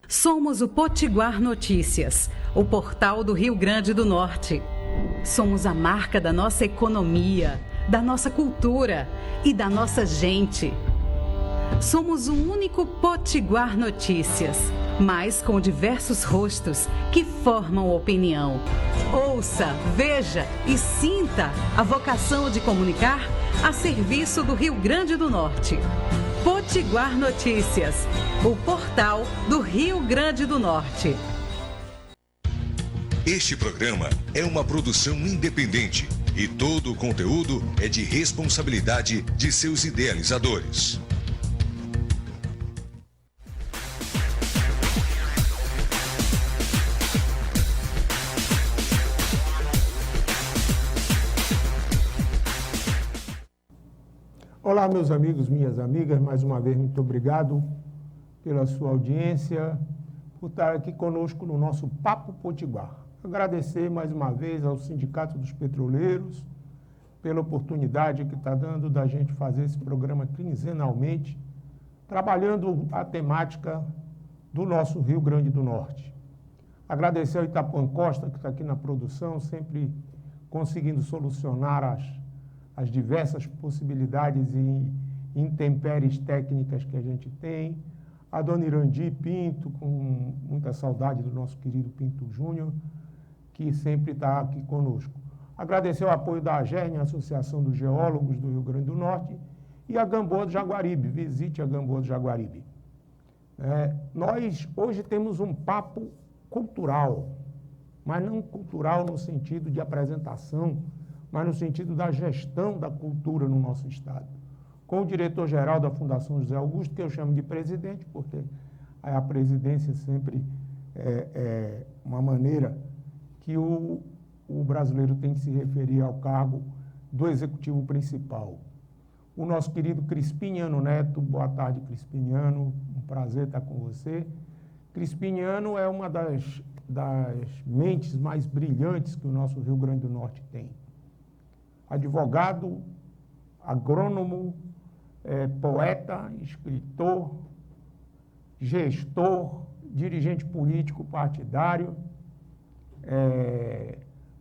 Somos o Potiguar Notícias, o portal do Rio Grande do Norte. Somos a marca da nossa economia, da nossa cultura e da nossa gente. Somos o único Potiguar Notícias, mas com diversos rostos que formam opinião. Ouça, veja e sinta a vocação de comunicar a serviço do Rio Grande do Norte. Potiguar Notícias, o portal do Rio Grande do Norte. Este programa é uma produção independente e todo o conteúdo é de responsabilidade de seus idealizadores. Olá, meus amigos, minhas amigas, mais uma vez muito obrigado pela sua audiência, por estar aqui conosco no nosso Papo Potiguar. Agradecer mais uma vez ao Sindicato dos Petroleiros pela oportunidade que está dando da gente fazer esse programa quinzenalmente, trabalhando a temática do nosso Rio Grande do Norte. Agradecer ao Itapuã Costa, que está aqui na produção, sempre conseguindo solucionar as diversas possibilidades e intempéries técnicas que a gente tem. A dona Irandi Pinto, com muita saudade do nosso querido Pinto Júnior, que sempre está aqui conosco. Agradecer o apoio da AGERN, Associação dos Geólogos do Rio Grande do Norte, e a Gamboa do Jaguaribe. Visite a Gamboa do Jaguaribe. Nós hoje temos um papo cultural, mas não cultural no sentido de apresentação, mas no sentido da gestão da cultura no nosso estado. Com o diretor-geral da Fundação José Augusto, que eu chamo de presidente, porque a presidência sempre é uma maneira que o brasileiro tem que se referir ao cargo do executivo principal. O nosso querido Crispiniano Neto, boa tarde, Crispiniano, um prazer estar com você. Crispiniano é uma das mentes mais brilhantes que o nosso Rio Grande do Norte tem. Advogado, agrônomo, poeta, escritor, gestor, dirigente político partidário,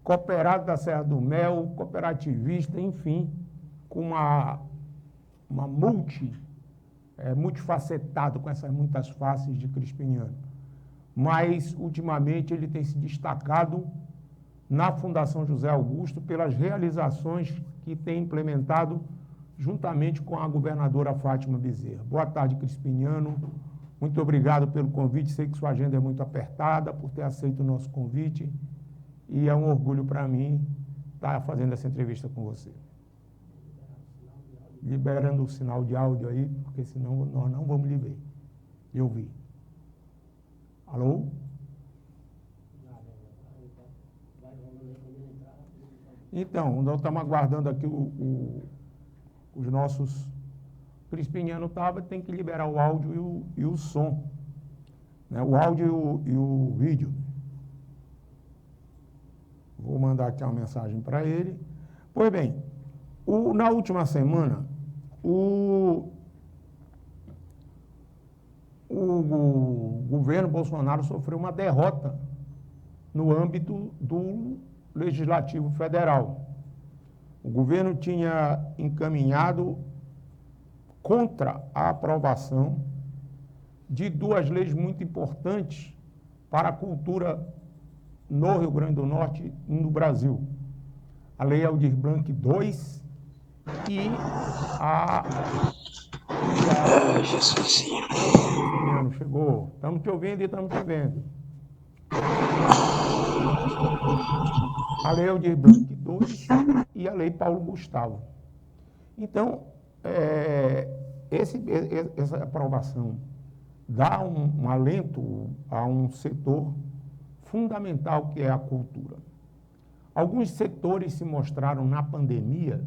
cooperado da Serra do Mel, cooperativista, enfim, com uma multifacetado, com essas muitas faces de Crispiniano. Mas, ultimamente, ele tem se destacado na Fundação José Augusto pelas realizações que tem implementado juntamente com a governadora Fátima Bezerra. Boa tarde, Crispiniano. Muito obrigado pelo convite. Sei que sua agenda é muito apertada, por ter aceito o nosso convite. E é um orgulho para mim estar fazendo essa entrevista com você. Liberando o sinal de áudio aí, porque senão nós não vamos lhe ver. Eu vi. Alô? Então, nós estamos aguardando aqui os nossos... O Crispiniano tem que liberar o áudio e o som, né? O áudio e o vídeo. Vou mandar aqui uma mensagem para ele. Pois bem, na última semana, o governo Bolsonaro sofreu uma derrota no âmbito do Legislativo Federal. O governo tinha encaminhado contra a aprovação de duas leis muito importantes para a cultura no Rio Grande do Norte e no Brasil. A Lei Aldir Blanc II e a... Jesusinho. Chegou. Estamos te ouvindo e estamos te vendo. A Lei Aldir Blanc II e a Lei Paulo Gustavo. Então, essa aprovação dá um alento a um setor fundamental que é a cultura. Alguns setores se mostraram na pandemia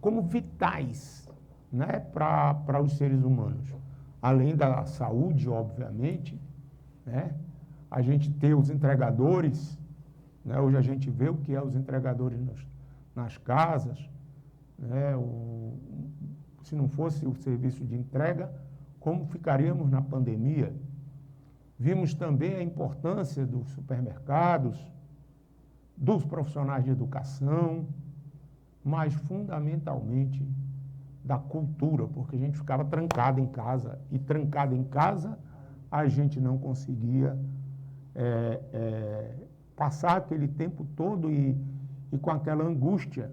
como vitais, né, para os seres humanos. Além da saúde, obviamente, né, a gente ter os entregadores, né, hoje a gente vê o que é os entregadores nas casas, né, se não fosse o serviço de entrega, como ficaríamos na pandemia? Vimos também a importância dos supermercados, dos profissionais de educação, mas fundamentalmente da cultura, porque a gente ficava trancado em casa, e trancado em casa a gente não conseguia passar aquele tempo todo e com aquela angústia.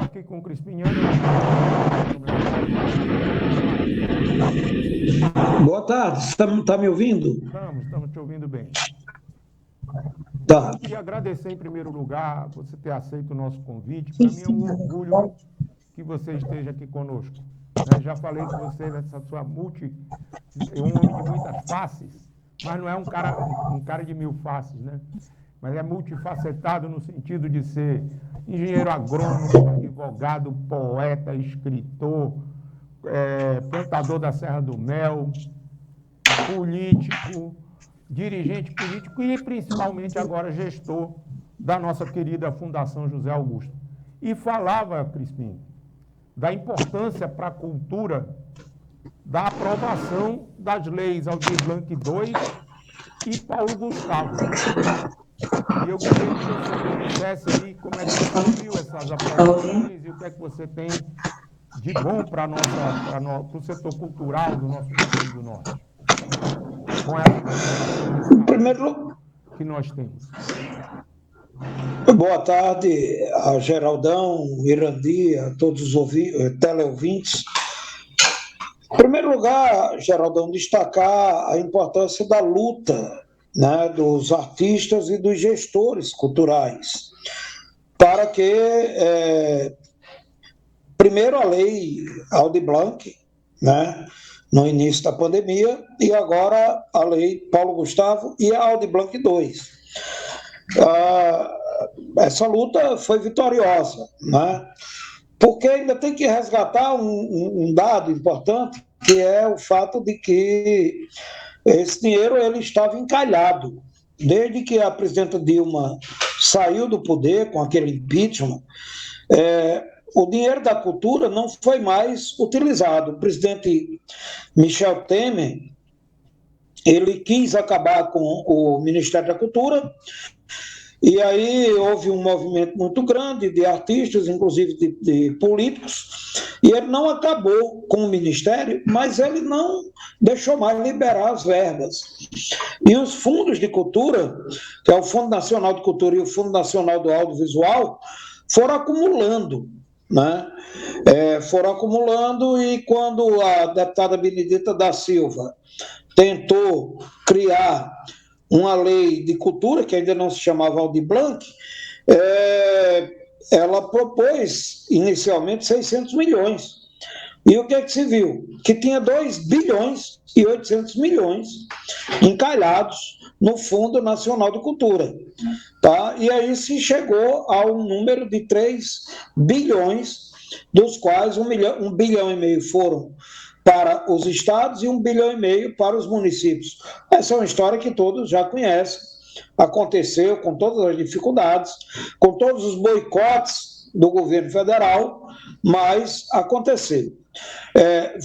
Aqui com o Crispiniano. Boa tarde, está me ouvindo? Estamos te ouvindo bem. Tá. Queria agradecer em primeiro lugar você ter aceito o nosso convite. Para mim é um orgulho que você esteja aqui conosco. Já falei com você nessa sua um homem de muitas faces, mas não é um cara de mil faces, né? Mas é multifacetado no sentido de ser engenheiro agrônomo, advogado, poeta, escritor, plantador da Serra do Mel, político, dirigente político e principalmente agora gestor da nossa querida Fundação José Augusto. E falava, Crispim, da importância para a cultura da aprovação das leis Aldir Blanc II e Paulo Gustavo. E eu queria que você dissesse aí como é que você viu essas aprovações e o que é que você tem de bom para o setor cultural do nosso Rio Grande do Norte. Com essa Primeiro, que nós temos. boa tarde a Geraldão, Irandi, a todos os teleouvintes. Em primeiro lugar, Geraldão, destacar a importância da luta, né, dos artistas e dos gestores culturais, para que, primeiro, a lei Aldir Blanc, né, no início da pandemia, e agora a lei Paulo Gustavo e a Aldir Blanc II. Essa luta foi vitoriosa, né? Porque ainda tem que resgatar um dado importante, que é o fato de que esse dinheiro ele estava encalhado. Desde que a presidenta Dilma saiu do poder com aquele impeachment, o dinheiro da cultura não foi mais utilizado. O presidente Michel Temer, ele quis acabar com o Ministério da Cultura, e aí houve um movimento muito grande de artistas, inclusive de políticos, e ele não acabou com o Ministério, mas ele não deixou mais liberar as verbas. E os fundos de cultura, que é o Fundo Nacional de Cultura e o Fundo Nacional do Audiovisual, foram acumulando, né? Foram acumulando, e quando a deputada Benedita da Silva tentou criar uma lei de cultura, que ainda não se chamava Aldir Blanc, ela propôs inicialmente 600 milhões. E o que é que se viu? Que tinha 2 bilhões e 800 milhões encalhados no Fundo Nacional de Cultura. Tá? E aí se chegou a um número de 3 bilhões, dos quais 1,5 bilhão foram para os estados e 1,5 bilhão para os municípios. Essa é uma história que todos já conhecem. Aconteceu com todas as dificuldades, com todos os boicotes do governo federal, mas aconteceu.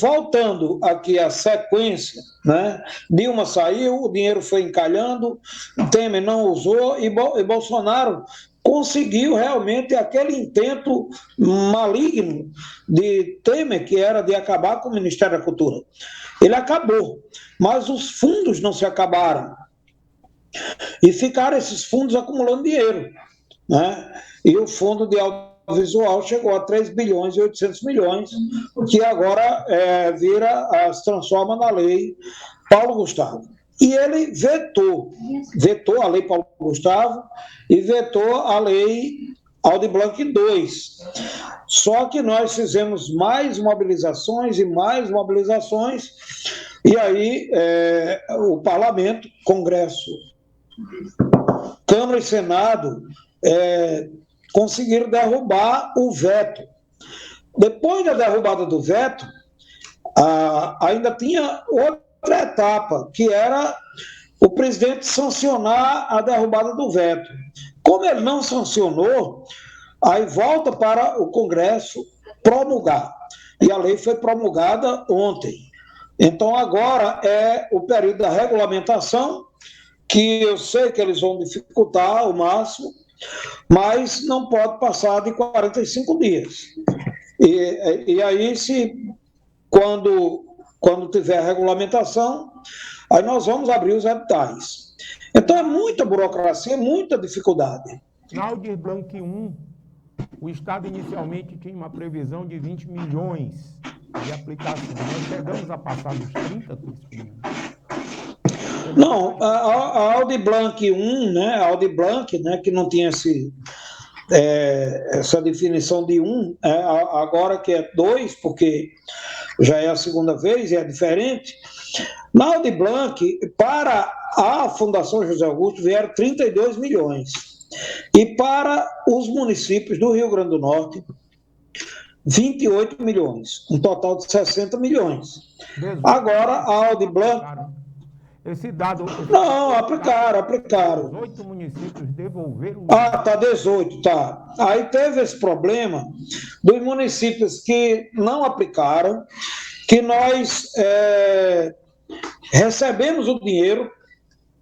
Voltando aqui à sequência, né? Dilma saiu, o dinheiro foi encalhando, Temer não usou e Bolsonaro conseguiu realmente aquele intento maligno de Temer, que era de acabar com o Ministério da Cultura. Ele acabou, mas os fundos não se acabaram. E ficaram esses fundos acumulando dinheiro, né? E o fundo de audiovisual chegou a 3 bilhões e 800 milhões, que agora se transforma na lei Paulo Gustavo. E ele vetou a lei Paulo Gustavo e vetou a lei Aldir Blanc II. Só que nós fizemos mais mobilizações, E aí o Parlamento, Congresso, Câmara e Senado conseguiram derrubar o veto. Depois da derrubada do veto, ainda tinha outra etapa, que era o presidente sancionar a derrubada do veto. Como ele não sancionou, aí volta para o Congresso promulgar. E a lei foi promulgada ontem. Então, agora é o período da regulamentação, que eu sei que eles vão dificultar ao máximo, mas não pode passar de 45 dias. E aí, quando tiver a regulamentação, aí nós vamos abrir os editais. Então, é muita burocracia, muita dificuldade. Na Aldir Blanc 1, o Estado inicialmente tinha uma previsão de 20 milhões de aplicações. Nós chegamos a passar dos 30 com esse período. Não, a Aldir Blanc 1, né, a Aldir Blanc, né, que não tinha essa definição de 1, agora que é 2, porque já é a segunda vez e é diferente. Na Aldir Blanc, para a Fundação José Augusto, vieram 32 milhões. E para os municípios do Rio Grande do Norte, 28 milhões. Um total de 60 milhões. Agora, a Aldir Blanc... Esse dado... Não, aplicaram. 18 municípios devolveram... Tá, 18, tá. Aí teve esse problema dos municípios que não aplicaram, que nós recebemos o dinheiro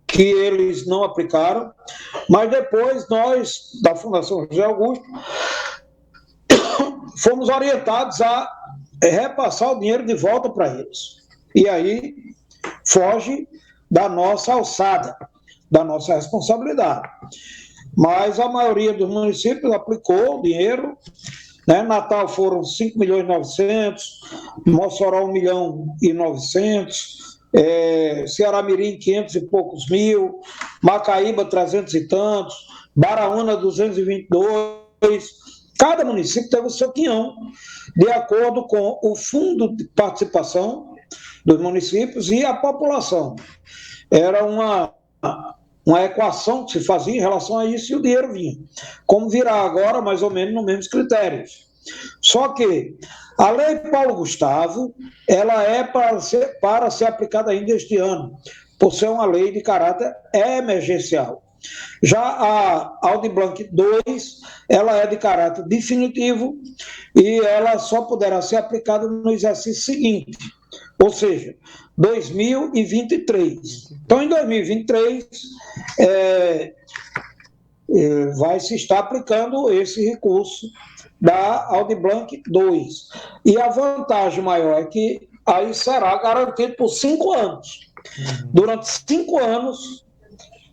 que eles não aplicaram, mas depois nós, da Fundação José Augusto, fomos orientados a repassar o dinheiro de volta para eles. E aí foge da nossa alçada, da nossa responsabilidade. Mas a maioria dos municípios aplicou o dinheiro, né? Natal foram 5 milhões e 900, Mossoró 1 milhão e 900, Ceará-Mirim 500 e poucos mil, Macaíba 300 e tantos, Baraúna 222. Cada município teve o seu quinhão, de acordo com o fundo de participação dos municípios e a população. Era uma equação que se fazia em relação a isso e o dinheiro vinha. Como virá agora, mais ou menos, nos mesmos critérios. Só que a Lei Paulo Gustavo, ela é para ser aplicada ainda este ano, por ser uma lei de caráter emergencial. Já a Aldir Blanc 2, ela é de caráter definitivo e ela só poderá ser aplicada no exercício seguinte, ou seja, 2023. Então, em 2023, vai se estar aplicando esse recurso da Aldir Blanc 2. E a vantagem maior é que aí será garantido por 5 anos. Durante 5 anos,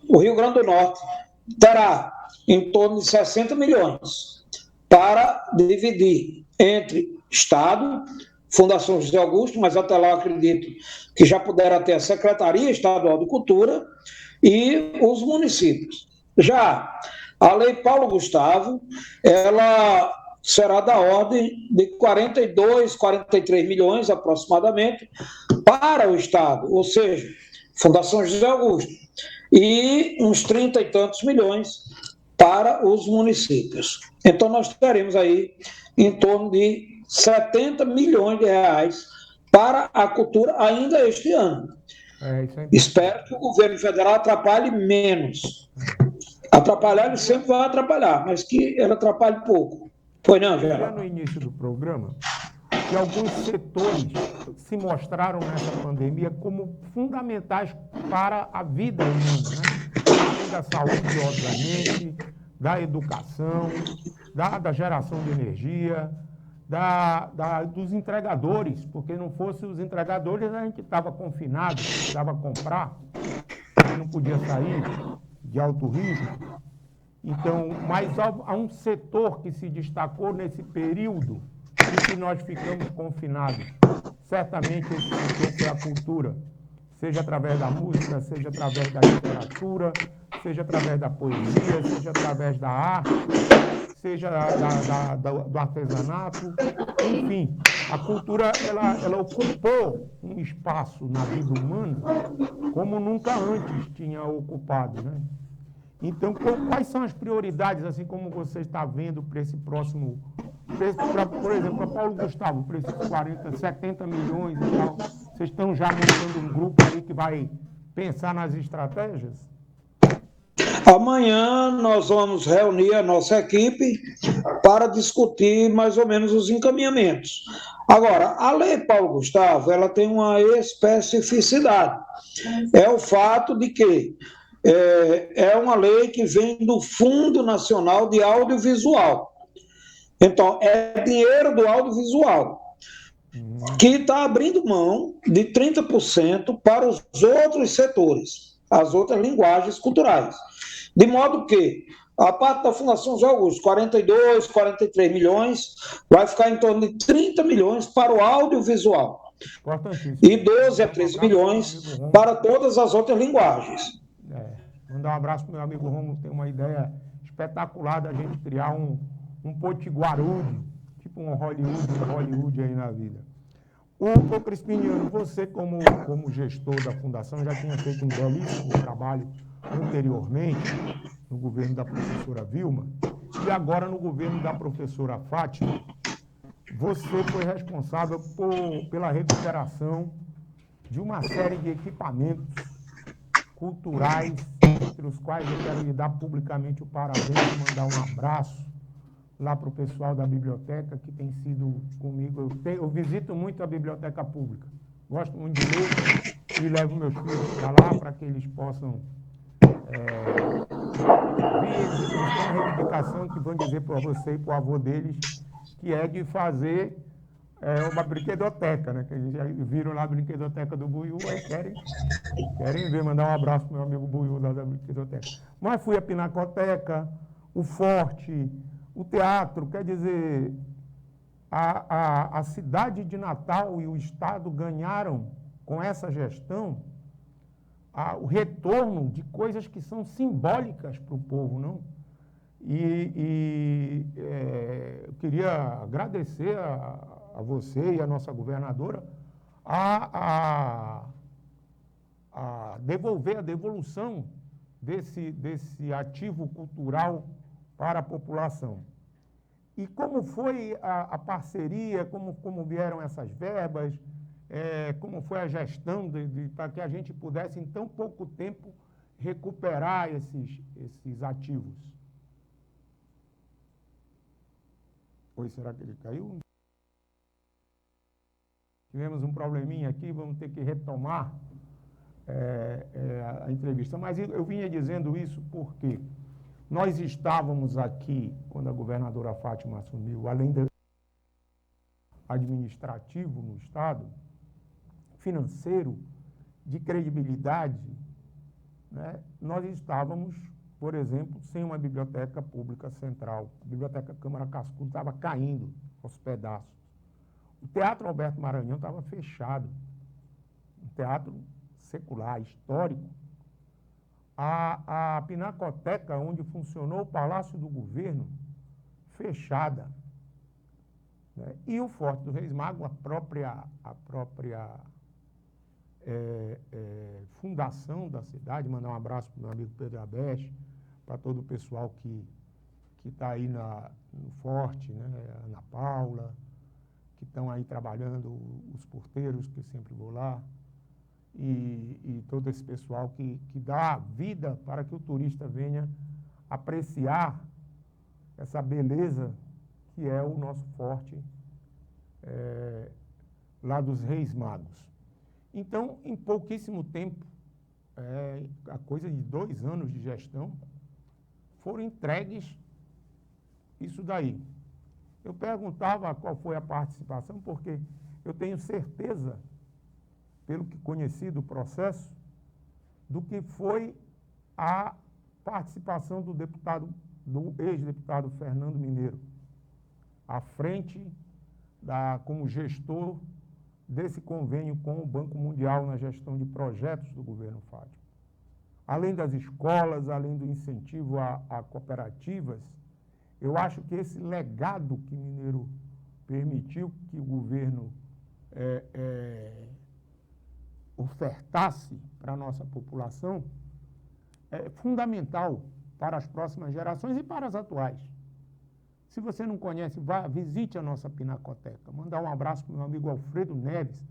o Rio Grande do Norte terá em torno de 60 milhões para dividir entre Estado, Fundação José Augusto, mas até lá eu acredito que já poderá ter a Secretaria Estadual de Cultura e os municípios. Já a Lei Paulo Gustavo, ela será da ordem de 42, 43 milhões aproximadamente para o Estado, ou seja, Fundação José Augusto, e uns 30 e tantos milhões para os municípios. Então, nós teremos aí em torno de 70 milhões de reais para a cultura ainda este ano. Espero que o governo federal atrapalhe menos. Atrapalhar, ele sempre vai atrapalhar, mas que ele atrapalhe pouco. Foi não, Geraldo? No início do programa, que alguns setores se mostraram nessa pandemia como fundamentais para a vida humana, né? Além da saúde, obviamente, da educação, da geração de energia, dos entregadores, porque não fosse os entregadores, a gente estava confinado, precisava comprar, não podia sair, de alto risco. Então, mas há um setor que se destacou nesse período em que nós ficamos confinados. Certamente esse setor foi a cultura, seja através da música, seja através da literatura, seja através da poesia, seja através da arte, seja do artesanato, enfim. A cultura, ela ocupou um um espaço na vida humana como nunca antes tinha ocupado, né? Então, quais são as prioridades, assim como você está vendo para esse próximo, por exemplo, para Paulo Gustavo, para esses 40, 70 milhões e tal, vocês estão já montando um grupo aí que vai pensar nas estratégias? Amanhã nós vamos reunir a nossa equipe para discutir mais ou menos os encaminhamentos. Agora, a lei Paulo Gustavo, ela tem uma especificidade. É o fato de que é uma lei que vem do Fundo Nacional de Audiovisual. Então, é dinheiro do audiovisual, que está abrindo mão de 30% para os outros setores, as outras linguagens culturais. De modo que a parte da Fundação José Augusto, 42, 43 milhões, vai ficar em torno de 30 milhões para o audiovisual. E 12 a 13 milhões para todas as outras linguagens. Mandar um abraço para o meu amigo Romulo, tem uma ideia espetacular da gente criar um Potiguarude, tipo um Hollywood aí na vida. Ô Crispiniano, você como gestor da Fundação já tinha feito um belíssimo trabalho anteriormente no governo da professora Vilma e agora no governo da professora Fátima. Você foi responsável pela recuperação de uma série de equipamentos culturais, entre os quais eu quero lhe dar publicamente o parabéns e mandar um abraço lá para o pessoal da biblioteca que tem sido comigo. Eu visito muito a biblioteca pública, gosto muito de ler e levo meus filhos para lá para que eles possam eles têm uma reivindicação que vão dizer para você e para o avô deles, que é de fazer uma brinquedoteca, né? Que eles já viram lá a brinquedoteca do Buiú, aí querem ver, mandar um abraço para o meu amigo Buiú lá da brinquedoteca. Mas fui à Pinacoteca, o Forte, o teatro, quer dizer, a cidade de Natal e o Estado ganharam com essa gestão o retorno de coisas que são simbólicas para o povo, não? Eu queria agradecer a você e a nossa governadora a devolução desse ativo cultural para a população. E como foi a parceria, como vieram essas verbas, como foi a gestão para que a gente pudesse, em tão pouco tempo, recuperar esses ativos? Oi, será que ele caiu? Tivemos um probleminha aqui, vamos ter que retomar a entrevista. Mas eu vinha dizendo isso porque nós estávamos aqui, quando a governadora Fátima assumiu, além do administrativo no Estado, financeiro, de credibilidade, né? Nós estávamos, por exemplo, sem uma biblioteca pública central. A Biblioteca Câmara Cascudo estava caindo aos pedaços. O Teatro Alberto Maranhão estava fechado. Um teatro secular, histórico. A Pinacoteca, onde funcionou o Palácio do Governo, fechada. Né? E o Forte do Reis Magos, a própria fundação da cidade, mandar um abraço para o meu amigo Pedro Abeste, para todo o pessoal que está aí no Forte, né? Ana Paula, que estão aí trabalhando, os porteiros, que eu sempre vou lá, e todo esse pessoal que dá vida para que o turista venha apreciar essa beleza que é o nosso Forte lá dos Reis Magos. Então, em pouquíssimo tempo, a coisa de 2 anos de gestão, foram entregues isso daí. Eu perguntava qual foi a participação, porque eu tenho certeza, pelo que conheci do processo, do que foi a participação do ex-deputado Fernando Mineiro, à frente como gestor desse convênio com o Banco Mundial na gestão de projetos do governo Fátima. Além das escolas, além do incentivo a cooperativas, eu acho que esse legado que Mineiro permitiu que o governo ofertasse para a nossa população é fundamental para as próximas gerações e para as atuais. Se você não conhece, vá, visite a nossa Pinacoteca. Mandar um abraço para o meu amigo Alfredo Neves,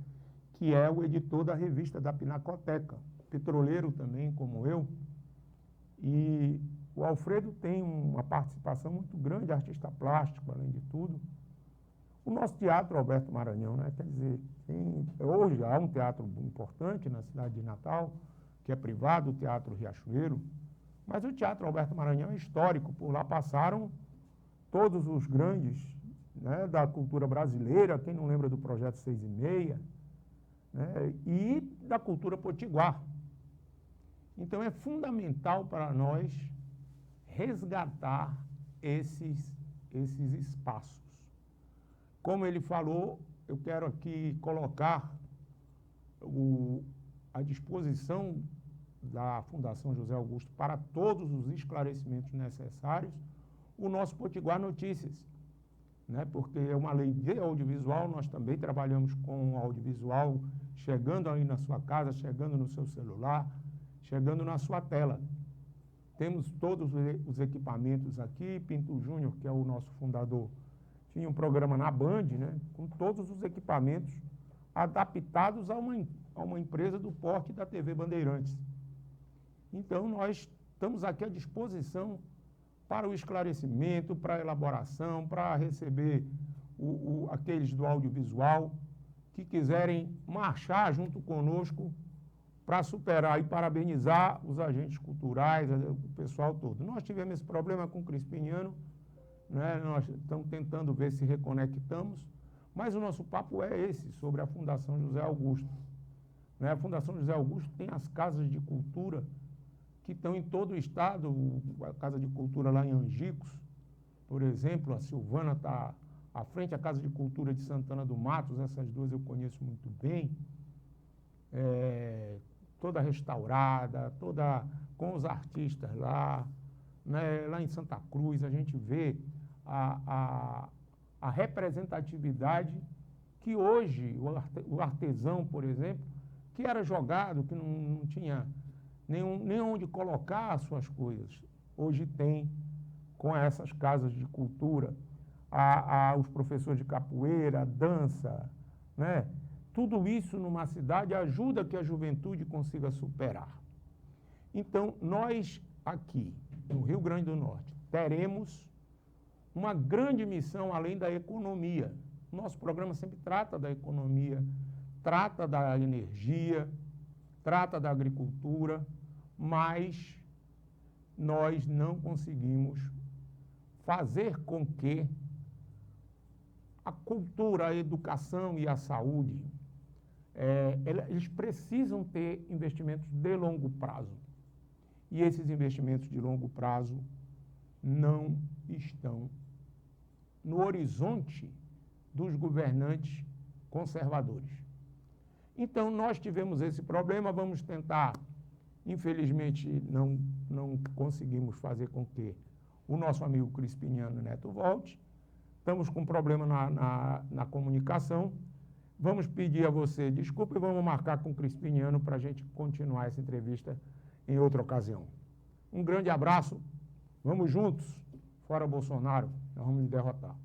que é o editor da revista da Pinacoteca, petroleiro também, como eu. E o Alfredo tem uma participação muito grande, artista plástico, além de tudo. O nosso teatro Alberto Maranhão, né? Quer dizer, hoje há um teatro importante na cidade de Natal, que é privado, o Teatro Riachuelo, mas o Teatro Alberto Maranhão é histórico, por lá passaram todos os grandes, né, da cultura brasileira, quem não lembra do Projeto 6 e Meia, né, e da cultura potiguar. Então é fundamental para nós resgatar esses espaços. Como ele falou, eu quero aqui colocar à disposição da Fundação José Augusto para todos os esclarecimentos necessários o nosso Potiguar Notícias, né? Porque é uma lei de audiovisual, nós também trabalhamos com audiovisual, chegando aí na sua casa, chegando no seu celular, chegando na sua tela. Temos todos os equipamentos aqui, Pinto Júnior, que é o nosso fundador, tinha um programa na Band, né, com todos os equipamentos adaptados a uma empresa do porte da TV Bandeirantes. Então, nós estamos aqui à disposição para o esclarecimento, para a elaboração, para receber aqueles do audiovisual que quiserem marchar junto conosco para superar e parabenizar os agentes culturais, o pessoal todo. Nós tivemos esse problema com o Crispiniano, né? Nós estamos tentando ver se reconectamos, mas o nosso papo é esse, sobre a Fundação José Augusto. Né? A Fundação José Augusto tem as casas de cultura que estão em todo o estado, a Casa de Cultura lá em Angicos, por exemplo, a Silvana está à frente, a Casa de Cultura de Santana do Matos, essas duas eu conheço muito bem, toda restaurada, toda com os artistas lá, né? Lá em Santa Cruz a gente vê a representatividade que hoje o artesão, por exemplo, que era jogado, que não tinha nem onde colocar as suas coisas, hoje tem com essas casas de cultura, os professores de capoeira, dança, né? Tudo isso numa cidade ajuda que a juventude consiga superar. Então, nós aqui, no Rio Grande do Norte, teremos uma grande missão além da economia. Nosso programa sempre trata da economia, trata da energia, trata da agricultura, mas nós não conseguimos fazer com que a cultura, a educação e a saúde, eles precisam ter investimentos de longo prazo. E esses investimentos de longo prazo não estão no horizonte dos governantes conservadores. Então, nós tivemos esse problema, vamos tentar, infelizmente, não conseguimos fazer com que o nosso amigo Crispiniano Neto volte, estamos com problema na comunicação, vamos pedir a você desculpa e vamos marcar com o Crispiniano para a gente continuar essa entrevista em outra ocasião. Um grande abraço, vamos juntos, fora Bolsonaro, nós vamos derrotar.